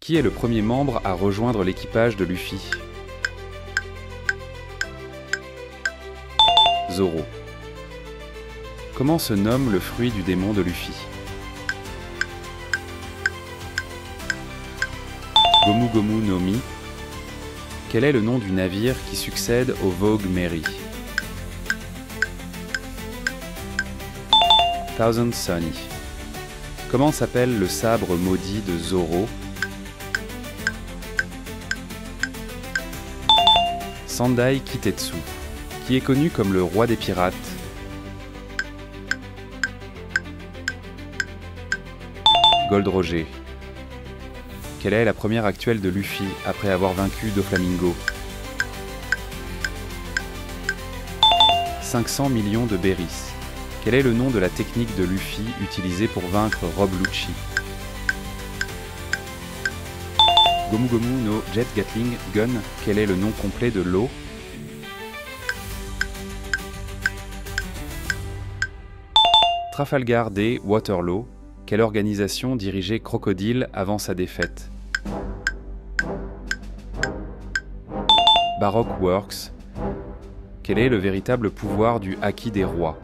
Qui est le premier membre à rejoindre l'équipage de Luffy? Zoro. Comment se nomme le fruit du démon de Luffy? Gomu Gomu no Mi. Quel est le nom du navire qui succède au Vogue Mary? Thousand Sunny. Comment s'appelle le sabre maudit de Zoro? Sandai Kitetsu, qui est connu comme le roi des pirates. Gold Roger. Quelle est la première actuelle de Luffy après avoir vaincu Doflamingo? 500 millions de berries. Quel est le nom de la technique de Luffy utilisée pour vaincre Rob Lucci? Gomu Gomu no Jet Gatling Gun. Quel est le nom complet de l'eau? Trafalgar Day Waterloo. Quelle organisation dirigeait Crocodile avant sa défaite? Baroque Works. Quel est le véritable pouvoir du Haki des rois?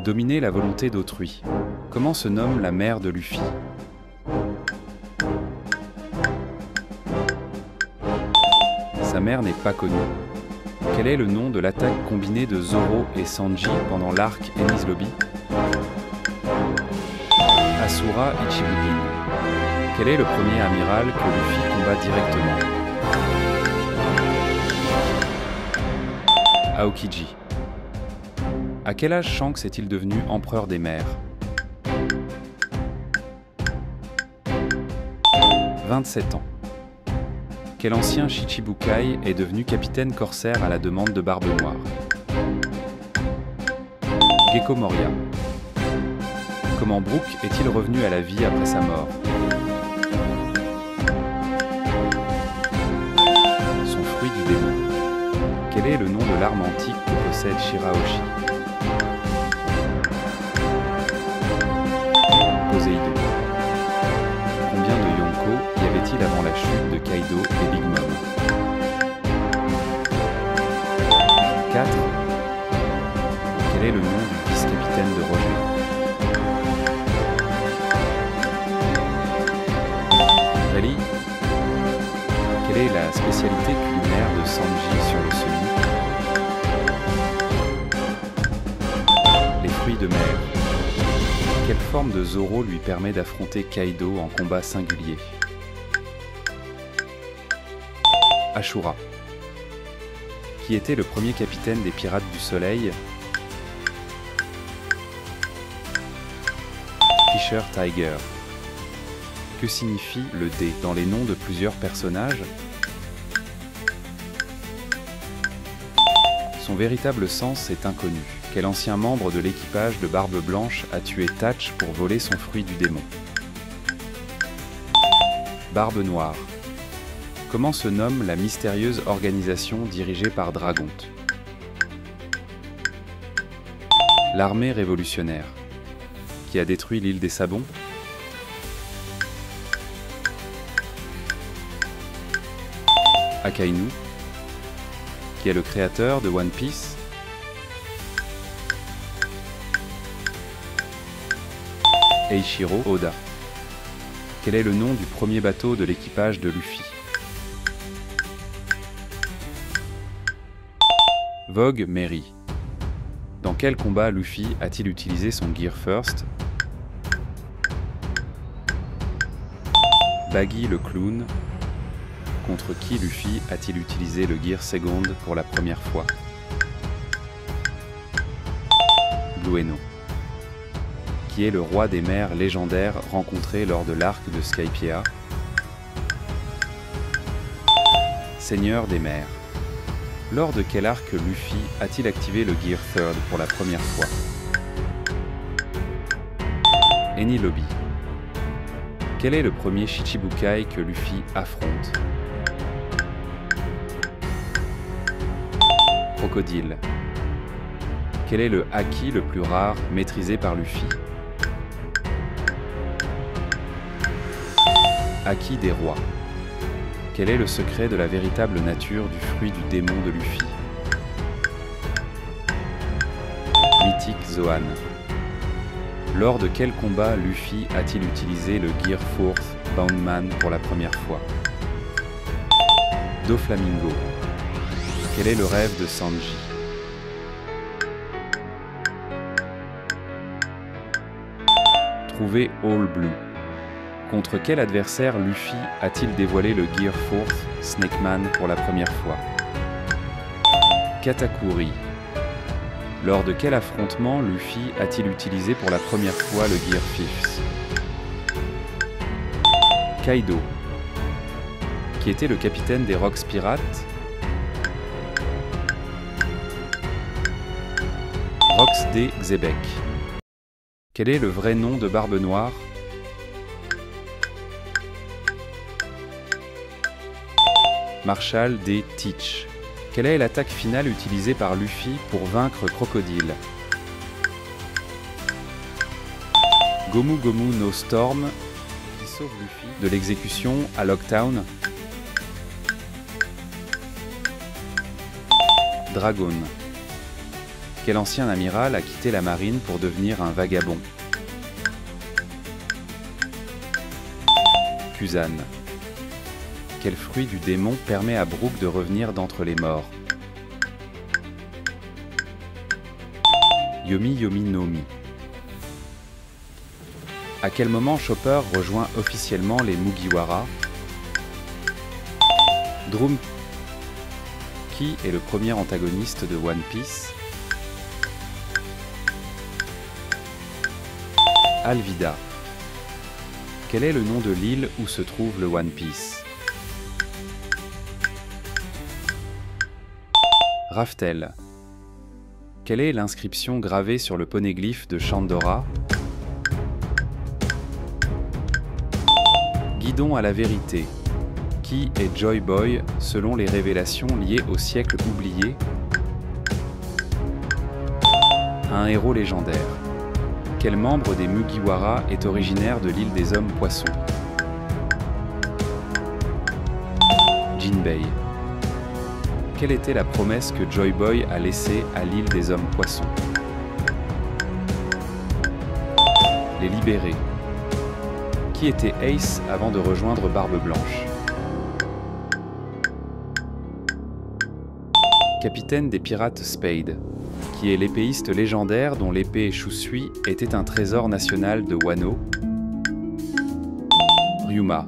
Dominer la volonté d'autrui. Comment se nomme la mère de Luffy? Sa mère n'est pas connue. Quel est le nom de l'attaque combinée de Zoro et Sanji pendant l'arc Enies Lobby? Asura Ichibukin. Quel est le premier amiral que Luffy combat directement? Aokiji. À quel âge Shanks est-il devenu empereur des mers? 27 ans. Quel ancien Shichibukai est devenu capitaine corsaire à la demande de Barbe Noire? Gecko Moria. Comment Brook est-il revenu à la vie après sa mort? Son fruit du démon. Quel est le nom de l'arme antique que possède Shirahoshi? Poséidon. Combien de Yonko y avait-il avant la chute de Kaido et Big Mom? 4. Quel est le nom du vice-capitaine de Roger? Rayleigh. Quelle est la spécialité culinaire de Sanji sur le Sunny? Les fruits de mer. Quelle forme de Zoro lui permet d'affronter Kaido en combat singulier? Ashura. Qui était le premier capitaine des Pirates du Soleil? Fisher Tiger. Que signifie le D dans les noms de plusieurs personnages? Son véritable sens est inconnu. Quel ancien membre de l'équipage de Barbe Blanche a tué Tatch pour voler son fruit du démon? Barbe Noire. Comment se nomme la mystérieuse organisation dirigée par Dragonte? L'armée révolutionnaire. Qui a détruit l'île des Sabons? Akainu. Qui est le créateur de One Piece? Eiichiro Oda. Quel est le nom du premier bateau de l'équipage de Luffy? Vogue Mary. Dans quel combat Luffy a-t-il utilisé son Gear First? Baggy le clown. Contre qui Luffy a-t-il utilisé le Gear Second pour la première fois? Blueno. Qui est le roi des mers légendaire rencontré lors de l'arc de Skypiea? Seigneur des mers. Lors de quel arc Luffy a-t-il activé le Gear Third pour la première fois? Enies Lobby. Quel est le premier Shichibukai que Luffy affronte? Crocodile. Quel est le haki le plus rare maîtrisé par Luffy? acquis des rois. Quel est le secret de la véritable nature du fruit du démon de Luffy? Mythique Zoan. Lors de quel combat Luffy a-t-il utilisé le Gear 4th Boundman pour la première fois? Doflamingo. Quel est le rêve de Sanji? Trouver All Blue. Contre quel adversaire Luffy a-t-il dévoilé le Gear 4th Snakeman pour la première fois? Katakuri. Lors de quel affrontement Luffy a-t-il utilisé pour la première fois le Gear 5th? Kaido. Qui était le capitaine des Rocks Pirates? Rox D. Xebec. Quel est le vrai nom de Barbe Noire? Marshall D. Teach. Quelle est l'attaque finale utilisée par Luffy pour vaincre Crocodile? Gomu Gomu no Storm, qui sauve Luffy de l'exécution à Locktown. Dragon. Quel ancien amiral a quitté la marine pour devenir un vagabond? Kuzan. Quel fruit du démon permet à Brook de revenir d'entre les morts? Yomi Yomi Nomi. À quel moment Chopper rejoint officiellement les Mugiwara? Drum. Qui est le premier antagoniste de One Piece? Alvida. Quel est le nom de l'île où se trouve le One Piece? Raftel. Quelle est l'inscription gravée sur le poneglyphe de Chandora? Guidon à la vérité. Qui est Joy Boy selon les révélations liées au siècle oublié? Un héros légendaire. Quel membre des Mugiwara est originaire de l'île des Hommes Poissons? Jinbei. Quelle était la promesse que Joy Boy a laissée à l'île des Hommes Poissons? Les libérés. Qui était Ace avant de rejoindre Barbe Blanche? Capitaine des pirates Spade, qui est l'épéiste légendaire dont l'épée Shusui était un trésor national de Wano. Ryuma.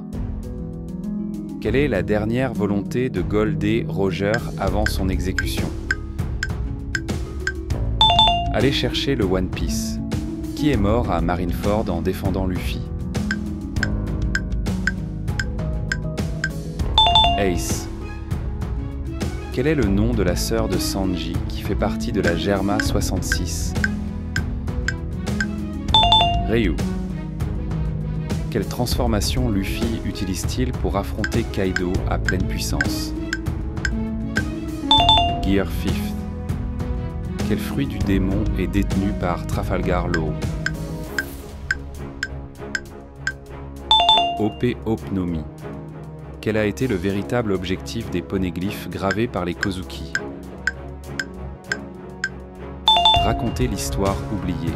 Quelle est la dernière volonté de Goldie Roger avant son exécution? Aller chercher le One Piece. Qui est mort à Marineford en défendant Luffy? Ace. Quel est le nom de la sœur de Sanji qui fait partie de la Germa 66? Ryu. Quelle transformation Luffy utilise-t-il pour affronter Kaido à pleine puissance? Gear 5th. Quel fruit du démon est détenu par Trafalgar Law? OP Opnomi. Quel a été le véritable objectif des poneglyphes gravés par les Kozuki? Raconter l'histoire oubliée.